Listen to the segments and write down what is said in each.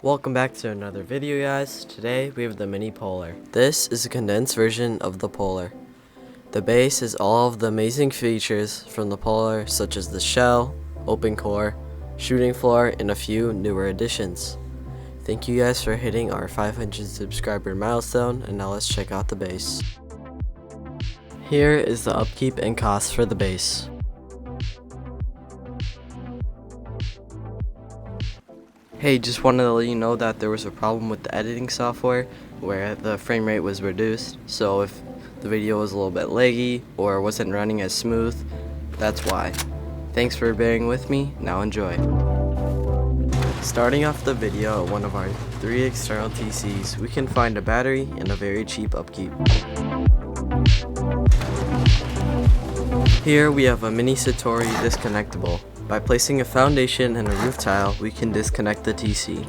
Welcome back to another video, guys. Today we have the mini polar. This is a condensed version of the polar. The base is all of the amazing features from the polar, such as the shell, open core, shooting floor, and a few newer additions. Thank you guys for hitting our 500 subscriber milestone, and now let's check out the base. Here is the upkeep and cost for the base. Hey, just wanted to let you know that there was a problem with the editing software where the frame rate was reduced, so if the video was a little bit laggy or wasn't running as smooth, that's why. Thanks for bearing with me, now enjoy. Starting off the video at one of our 3 external TCs, we can find a battery and a very cheap upkeep. Here we have a mini Satori disconnectable. By placing a foundation and a roof tile, we can disconnect the TC.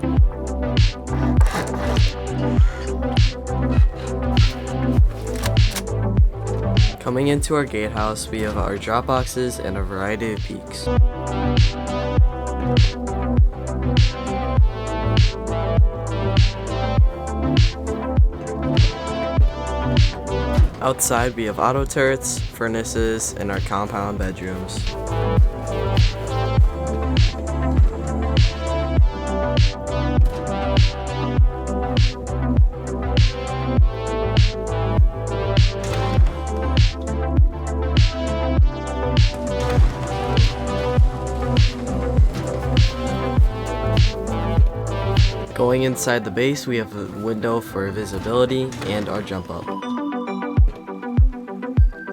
Coming into our gatehouse, we have our drop boxes and a variety of peaks. Outside, we have auto turrets, furnaces, and our compound bedrooms. Going inside the base, we have a window for visibility and our jump up.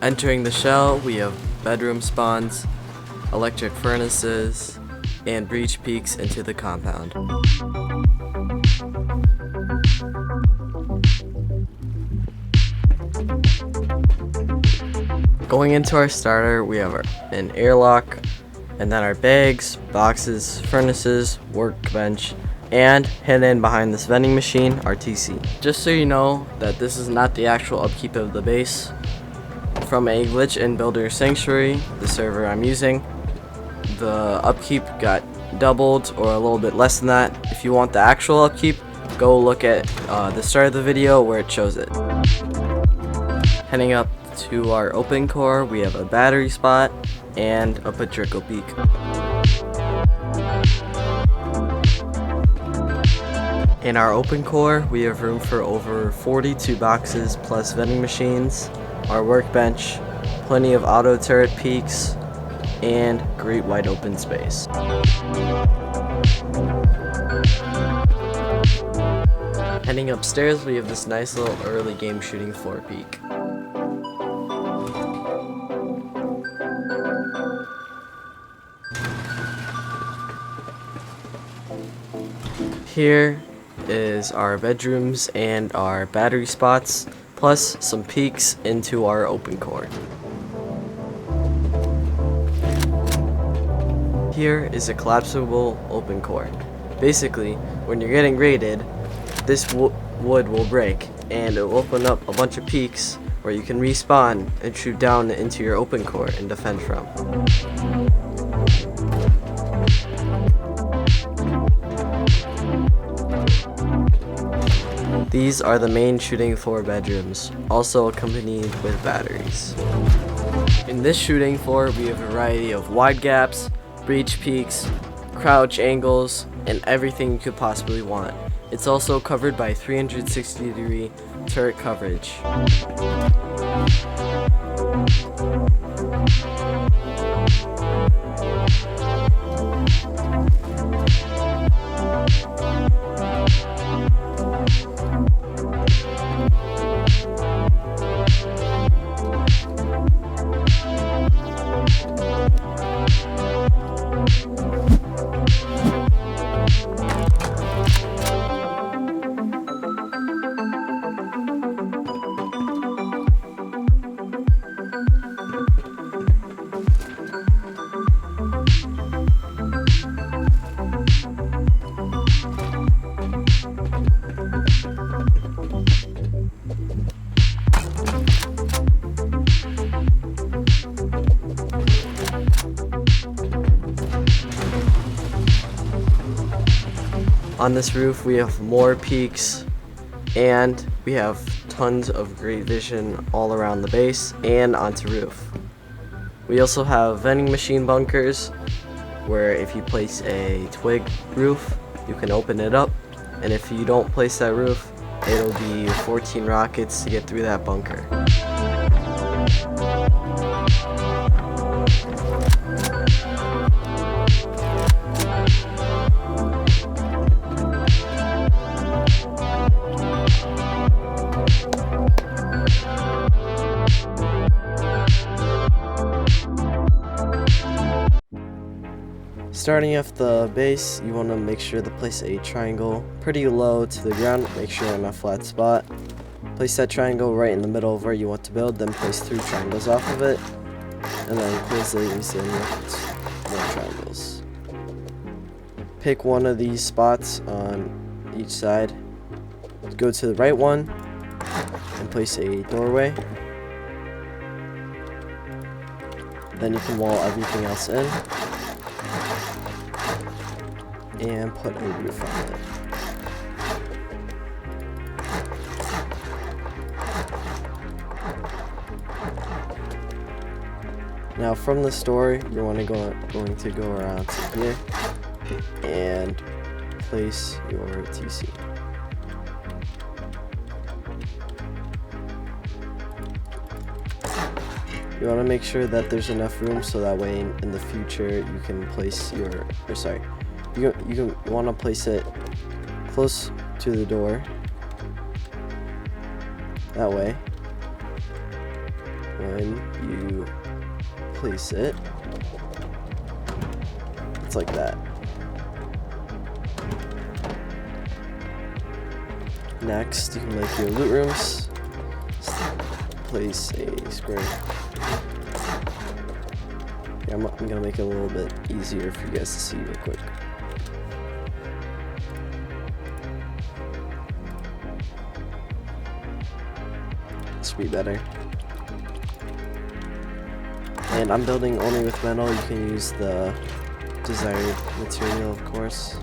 Entering the shell, we have bedroom spawns, electric furnaces, and breach peaks into the compound. Going into our starter, we have an airlock, and then our bags, boxes, furnaces, workbench, and hidden behind this vending machine, our TC. Just so you know that this is not the actual upkeep of the base. From a glitch in Builder Sanctuary, the server I'm using, the upkeep got doubled or a little bit less than that. If you want the actual upkeep, go look at the start of the video where it shows it. Heading up to our open core, we have a battery spot and a Patrickle peak. In our open core, we have room for over 42 boxes plus vending machines, our workbench, plenty of auto turret peaks, and great wide open space. Heading upstairs, we have this nice little early game shooting floor peak. Here is our bedrooms and our battery spots, plus some peeks into our open core. Here is a collapsible open core. Basically, when you're getting raided, this wood will break and it will open up a bunch of peaks where you can respawn and shoot down into your open core and defend from. These are the main shooting floor bedrooms, also accompanied with batteries. In this shooting floor, we have a variety of wide gaps, breach peaks, crouch angles, and everything you could possibly want. It's also covered by 360-degree turret coverage. On this roof we have more peaks, and we have tons of great vision all around the base and onto roof. We also have vending machine bunkers where if you place a twig roof, you can open it up, and if you don't place that roof, it'll be 14 rockets to get through that bunker. Starting off the base, you want to make sure to place a triangle pretty low to the ground. Make sure you're in a flat spot. Place that triangle right in the middle of where you want to build, then place 3 triangles off of it, and then close these in with more triangles. Pick one of these spots on each side. Go to the right one and place a doorway. Then you can wall everything else in and put a roof on it. Now from the store, you want to going to go around to here and place your TC. You want to make sure that there's enough room so that way in the future you can place your, you want to place it close to the door. That way, when you place it, it's like that. Next, you can make your loot rooms. Place a square. Yeah, I'm gonna make it a little bit easier for you guys to see real quick. This will be better. And I'm building only with metal. You can use the desired material, of course.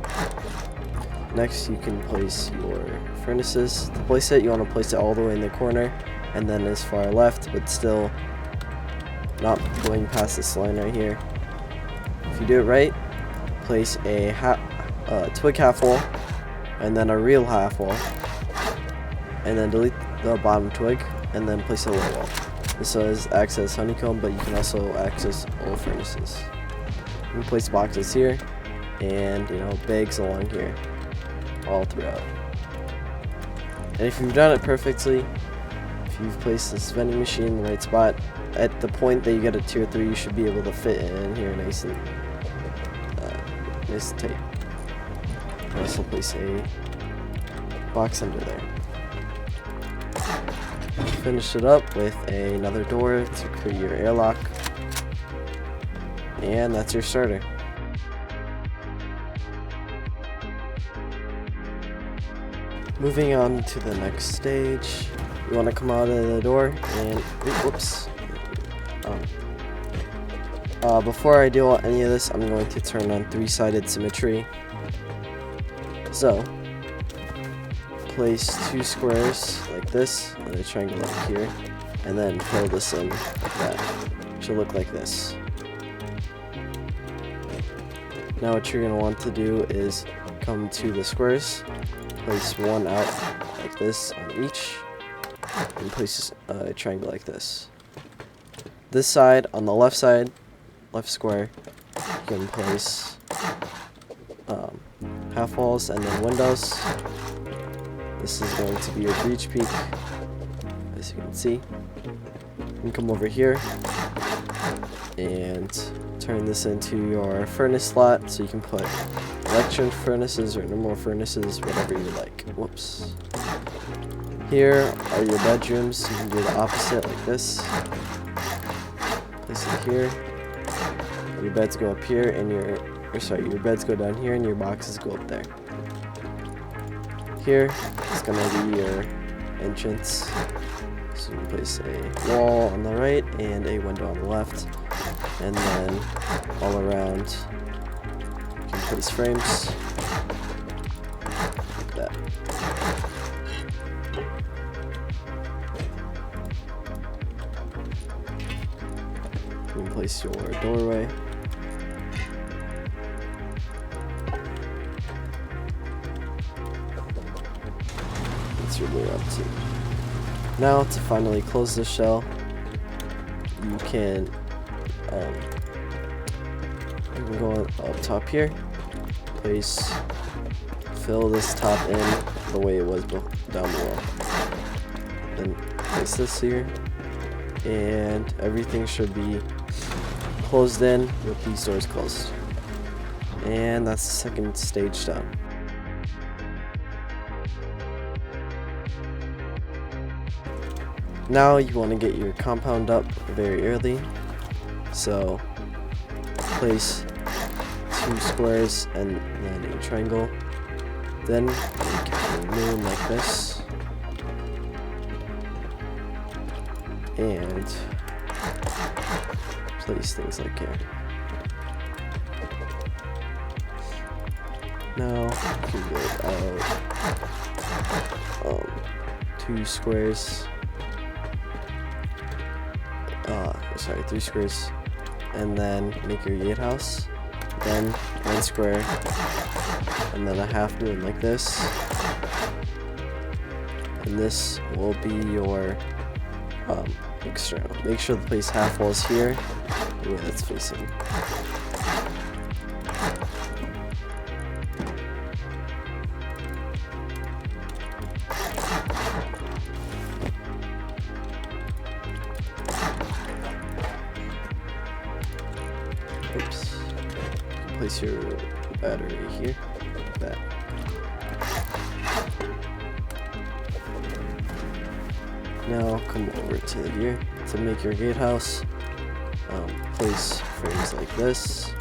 Next, you can place your furnaces. To place it, you want to place it all the way in the corner, and then as far left, but still not going past this line right here. If you do it right, place a twig half wall, and then a real half wall, and then delete the bottom twig, and then place a low wall. This says access honeycomb, but you can also access all furnaces. You can place boxes here, and bags along here, all throughout. And if you've done it perfectly, if you've placed this vending machine in the right spot, at the point that you get a tier 3, you should be able to fit in here nice and tight. Also place a box under there. Finish it up with another door to create your airlock, and that's your starter. Moving on to the next stage, you want to come out of the door and whoops. Before I do any of this, I'm going to turn on 3-sided symmetry. So place 2 squares like this, and a triangle up here, and then fill this in like that. It should look like this. Now what you're going to want to do is come to the squares, place one out like this on each, and place a triangle like this. This side, on the left side, left square, you can place half walls and then windows. This is going to be your breach peak, as you can see. You can come over here and turn this into your furnace slot, so you can put electric furnaces or normal furnaces, whatever you like. Whoops. Here are your bedrooms. You can do the opposite like this. Place it here. Your beds go up here, and your beds go down here, and your boxes go up there. Here is gonna be your entrance. So you can place a wall on the right and a window on the left, and then all around you can place frames. that. You can place your doorway. That's your way up too. Now to finally close the shell, you can go up top here, fill this top in the way it was down below. Then place this here, and everything should be closed in with these doors closed. And that's the second stage done. Now you want to get your compound up very early, so place 2 squares and then a triangle, then make a moon like this, and place things like here. Now you can build out 2 squares. 3 squares, and then make your gatehouse, then 1 square, and then a half moon like this, and this will be your external. Make sure to place half walls here, the way that's facing. Oops. Place your battery here, like that. Now come over to here to make your gatehouse. Place frames like this.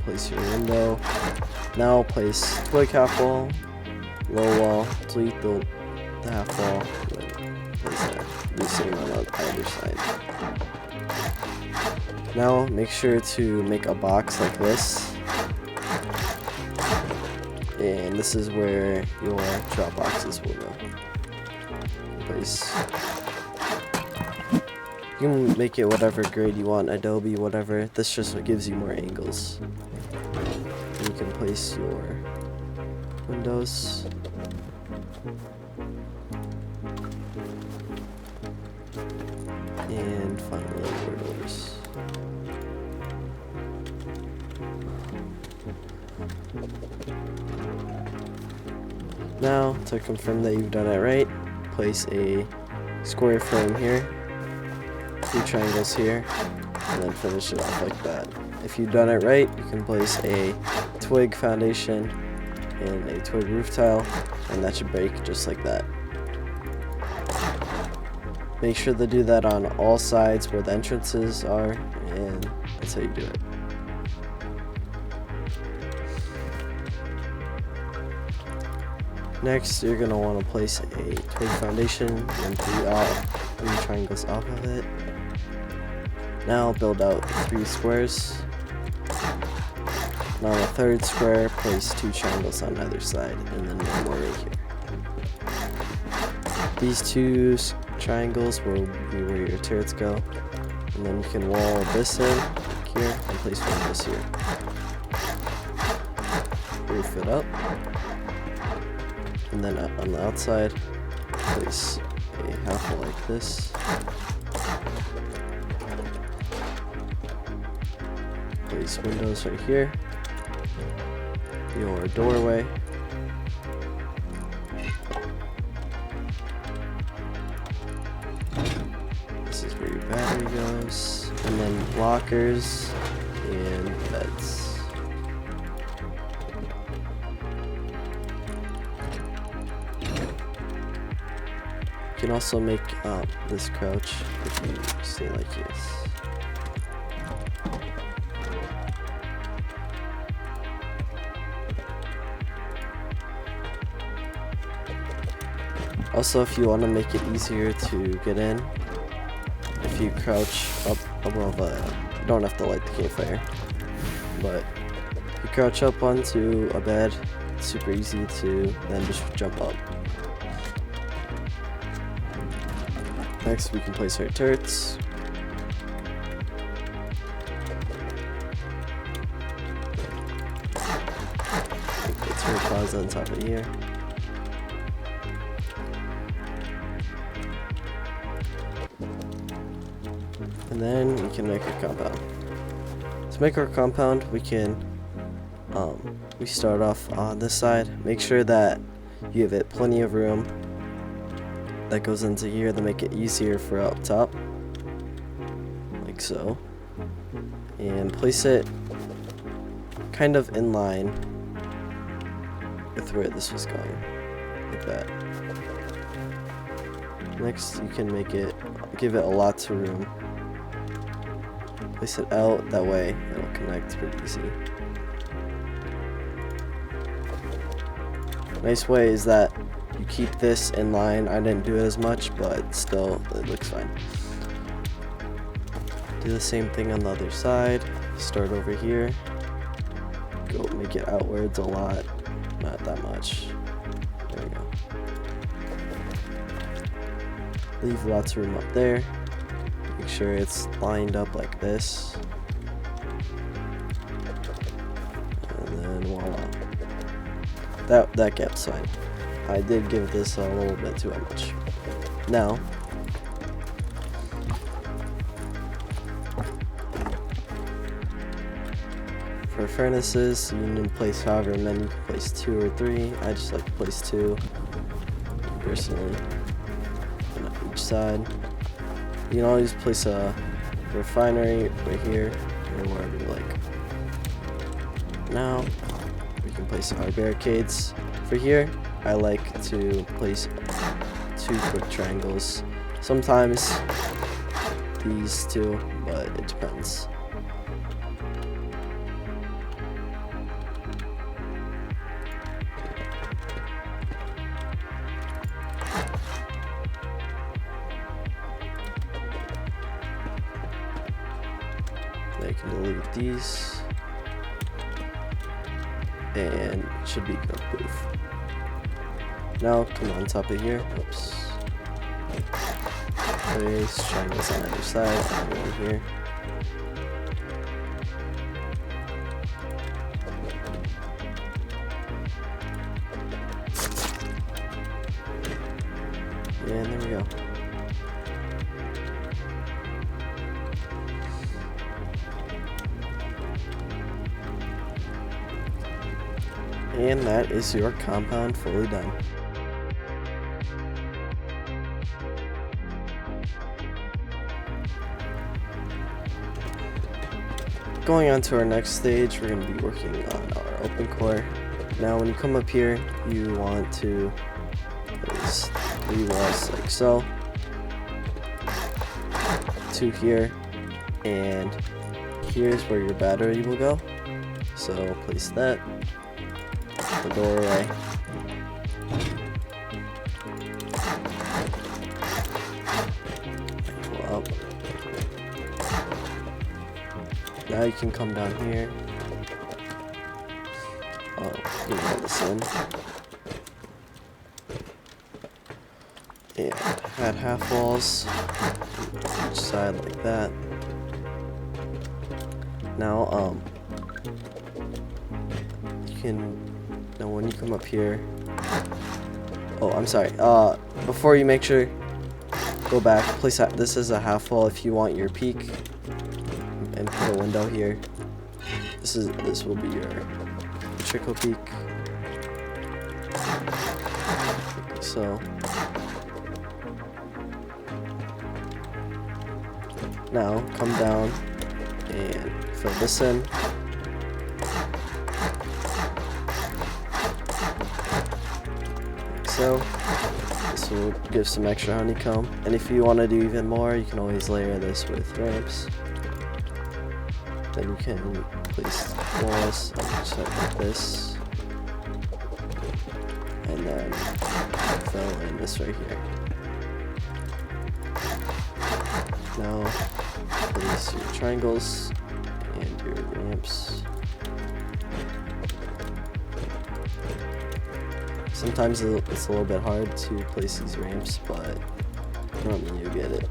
Place your window. Now place twig half wall, low wall, delete the half wall, then place that. Do the same on either side. Now make sure to make a box like this, and this is where your drop boxes will go. Place. You can make it whatever grade you want, Adobe, whatever. This just gives you more angles. And you can place your windows. And finally your doors. Now, to confirm that you've done it right, place a square frame here, 2 triangles here, and then finish it off like that. If you've done it right, you can place a twig foundation and a twig roof tile, and that should break just like that. Make sure to do that on all sides where the entrances are, and that's how you do it. Next, you're going to want to place a twig foundation and 3 triangles off of it. Now build out 3 squares. Now on the 3rd square, place 2 triangles on either side, and then 1 more right here. These 2 triangles will be where your turrets go, and then you can wall this in like here and place windows here. Roof it up. And then on the outside, place a half wall like this. Place windows right here. Your doorway. This is where your battery goes. And then lockers and beds. You can also make this crouch if you stay like this. Also, if you want to make it easier to get in, if you crouch up above you don't have to light the campfire, but if you crouch up onto a bed super easy to then just jump up. Next, we can place our turrets. The turret plaza on top of here. And then we can make a compound. To make our compound, we can we start off on this side. Make sure that you give it plenty of room that goes into here to make it easier for up top, like so, and place it kind of in line with where this was going, like that. Next, you can give it a lot of room. Place it out, that way it'll connect pretty easy. Nice way is that you keep this in line. I didn't do it as much, but still it looks fine. Do the same thing on the other side. Start over here. Go make it outwards a lot, not that much. There we go. Leave lots of room up there. Make sure it's lined up like this. And then voila. That gap's fine. I did give this a little bit too much. Now, for furnaces, you can place however many. You can place 2 or 3. I just like to place 2, personally, on each side. You can always place a refinery right here, or wherever you like. Now, we can place our barricades. For here, I like to place 2 quick triangles. Sometimes these 2, but it depends. Now you can delete these, and it should be good proof. Now come on top of here. Oops. Place triangles on either side. Over here. And there we go. And that is your compound fully done. Going on to our next stage, we're going to be working on our open core. Now when you come up here, you want to place 3 walls like so, 2 here, and here's where your battery will go. So place that, the doorway, go up. Now you can come down here. Oh, you can put this in. And add half walls each side like that. Now, you can, now when you come up here, oh, I'm sorry, before you make sure, go back, place that, this is a half wall if you want your peak, and put a window here. This will be your trickle peak. So now come down and fill this in. Like so. This will give some extra honeycomb. And if you want to do even more, you can always layer this with ramps. Then you can place walls on each side like this. And then fill in this right here. Now place your triangles and your ramps. Sometimes it's a little bit hard to place these ramps, but normally you get it.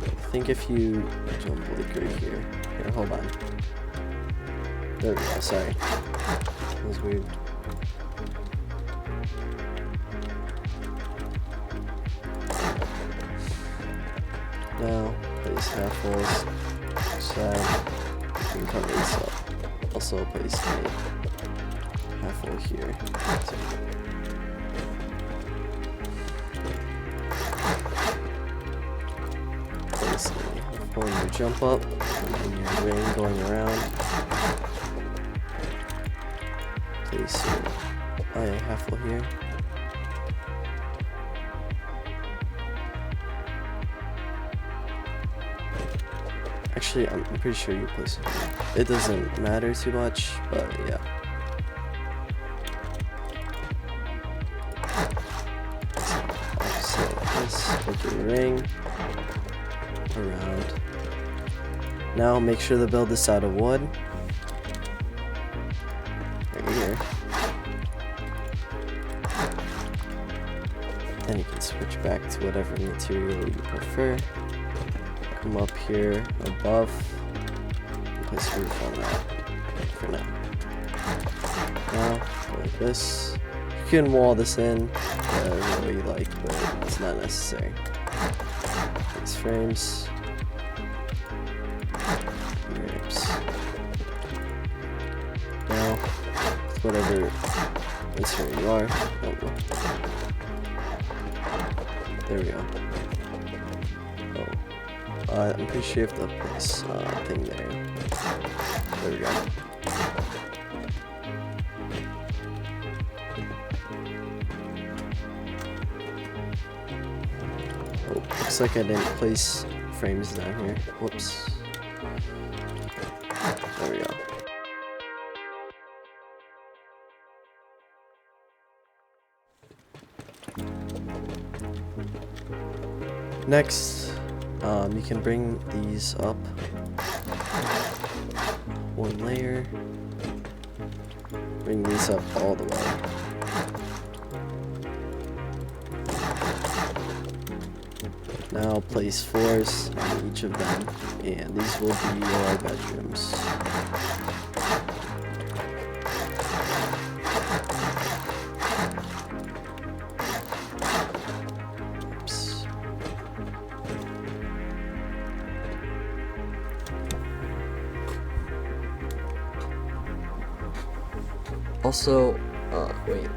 I think if you jump like right here. Here, hold on. There we go, sorry. That was weird. Now, place half walls. Side. You can cover this up. Also place a half wall here. Place a half wall in your jump up, and then your ring going around. Place a half wall here. Actually, I'm pretty sure you place it here. It doesn't matter too much, but yeah. So let's make your ring around. Now make sure to build this out of wood. Right here. Then you can switch back to whatever material you prefer. Come up here above and place a roof on that for now. Now, go like this. You can wall this in whatever way you like, but it's not necessary. These frames. Ramps. Now, with whatever material you are. There we go. I'm pretty sure you have to put this thing there. There we go. Oh, looks like I didn't place frames down here. Whoops. There we go. Next, you can bring these up one layer, bring these up all the way. Now place floors on each of them, and these will be your bedrooms. Also, wait.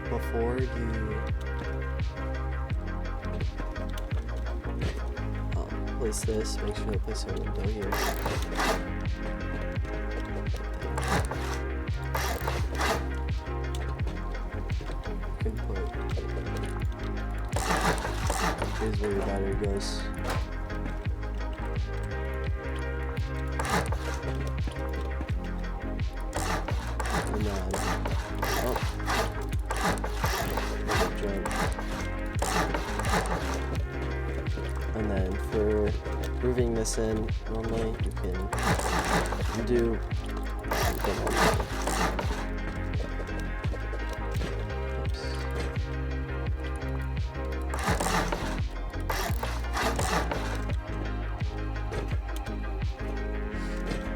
Before you place this, make sure to place a window here. You can put. Here's where your battery goes. And then, and then for moving this in, normally you can do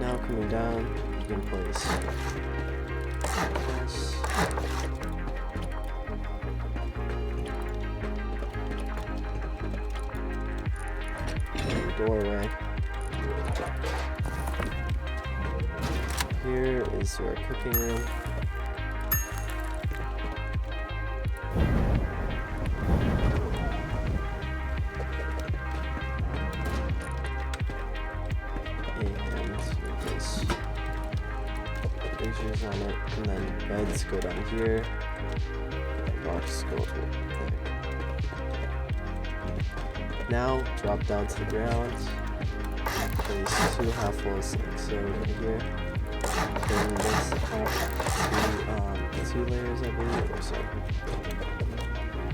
now coming down, you can place this. Doorway. Here is your cooking room. And place braziers on it, and then beds go down here. And boxes go over there. Now drop down to the ground, place two half walls like so right here, bring this up to 2 layers I believe, or so.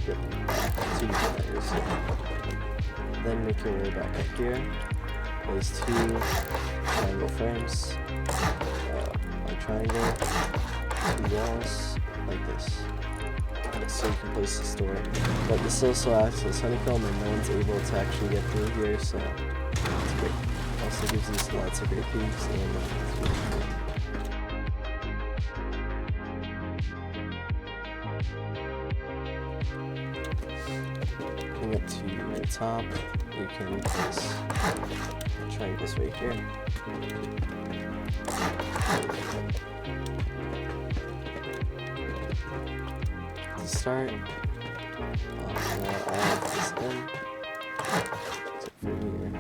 Yep, 2 layers. Then make your way back up here, place 2 triangle frames, triangle, 2 walls, like this. So you can place this door. But this also acts as honeycomb and no one's able to actually get through here, so it's great. Also gives us lots of great peaks and coming up to the top, you can place triangles right here. To start, I'll add this in, except for here.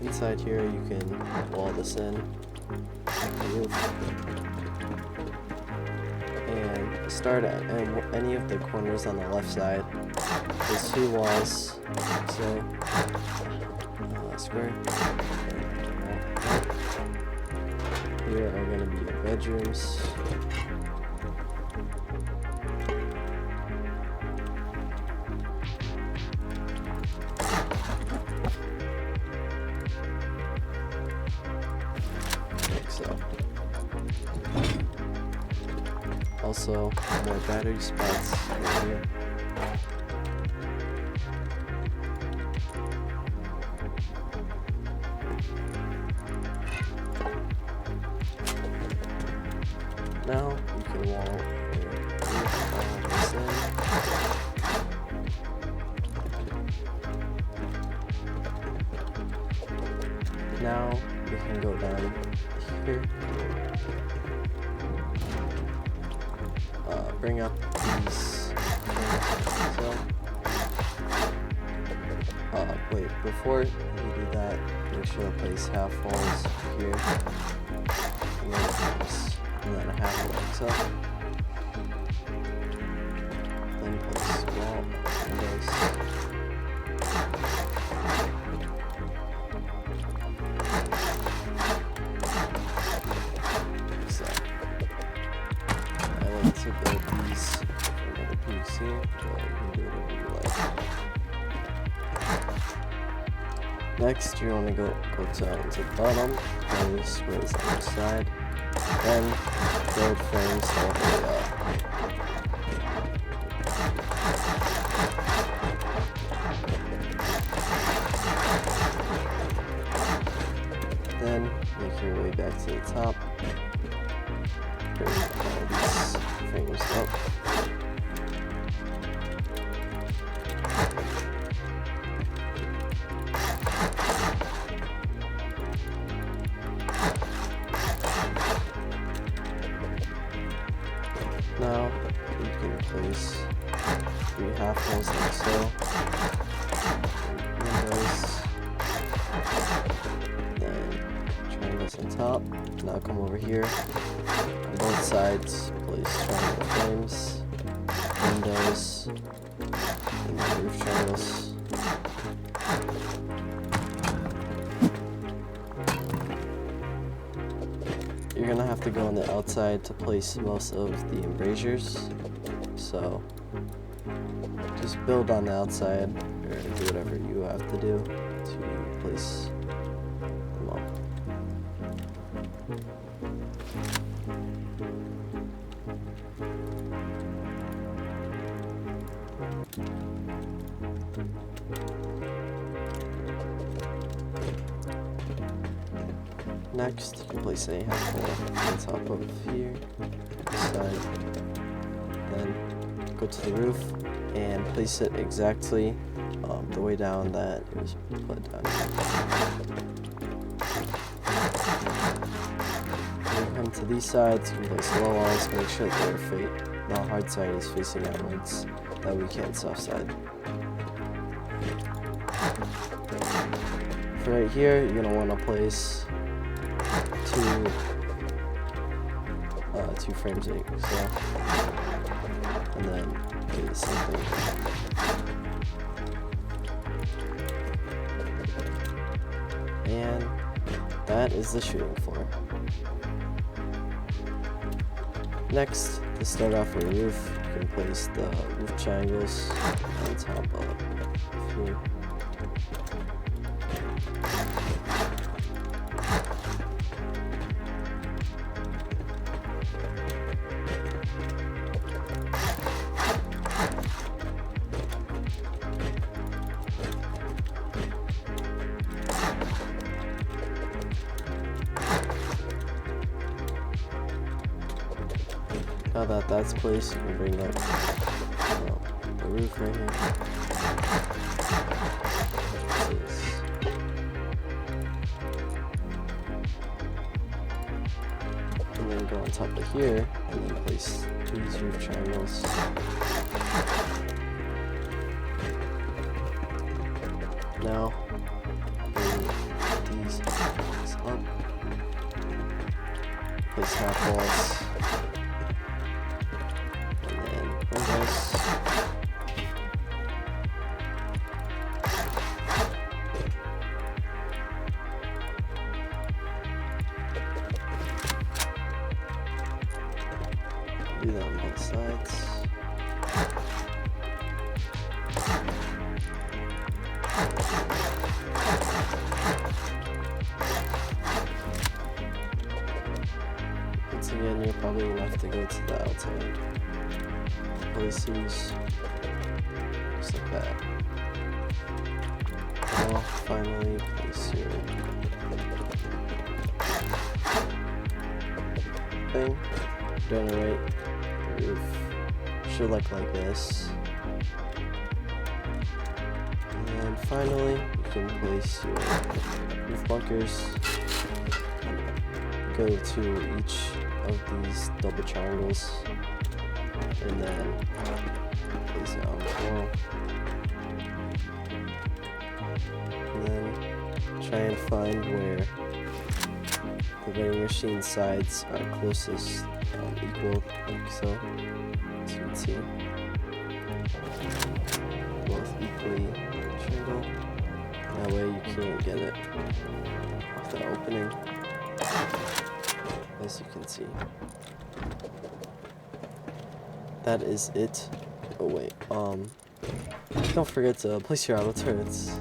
Inside here, you can wall this in, and start at any of the corners on the left side. There's 2 walls, so square. Here are going to be your bedrooms. Also, more battery spots right here. Now you can wall this in. Now we can go down here. Bring up these. So, wait, before you do that, make sure to place half walls here, and then a half walls up. Then place wall windows. To build these for another piece here, but you can do whatever you like. Next, you want to go down to the bottom, place rails on the side, then build frames all the way up. Then make your way back to the top. Bring all these frames up. Now you can place 3 half holes like so. Windows. Then triangles on top. Now come over here. On both sides, place triangle frames, windows, and then roof triangles. You're gonna have to go on the outside to place most of the embrasures, so just build on the outside or do whatever you have to do to place them all. Next, you can place a half hole on top of here, this side, then go to the roof and place it exactly the way down that it was put down. When you come to these sides, you can place low walls, make sure that the hard side is facing outwards, that we can't soft side. For right here, you're going to want to place two frames like so, and then do the same thing. And that is the shooting floor. Next, to start off with a roof, you can place the roof triangles on top of here. Now that that's placed, you can bring up the roof right here. And then go on top of here, and then place these roof triangles. Now, bring these up. Place half walls. Do that on both sides. Once again, you're probably going to have to go to the outside. Place these just like that. Now, finally, place your thing. Done it right. The roof should look like this. And then finally, you can place your roof bunkers. Go to each of these double triangles, and then place it on the wall. And then try and find where the vending machine sides are closest, equal, like so. As you can see, both equally triangle. That way you can't get it off the opening, as you can see. That is it. Oh wait, don't forget to place your auto turrets.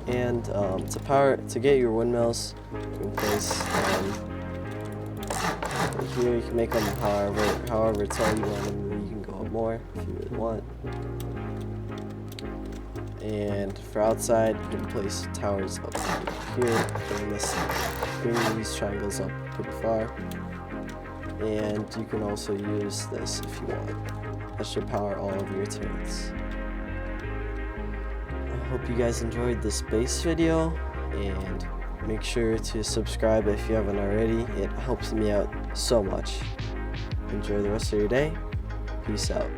And to get your windmills, you can place right here. You can make them however tall you want them. You can go up more if you really want. And for outside, you can place towers up here. Bring these triangles up pretty far. And you can also use this if you want. That should power all of your turrets. I hope you guys enjoyed this base video, and make sure to subscribe if you haven't already. It helps me out so much. Enjoy the rest of your day. Peace out.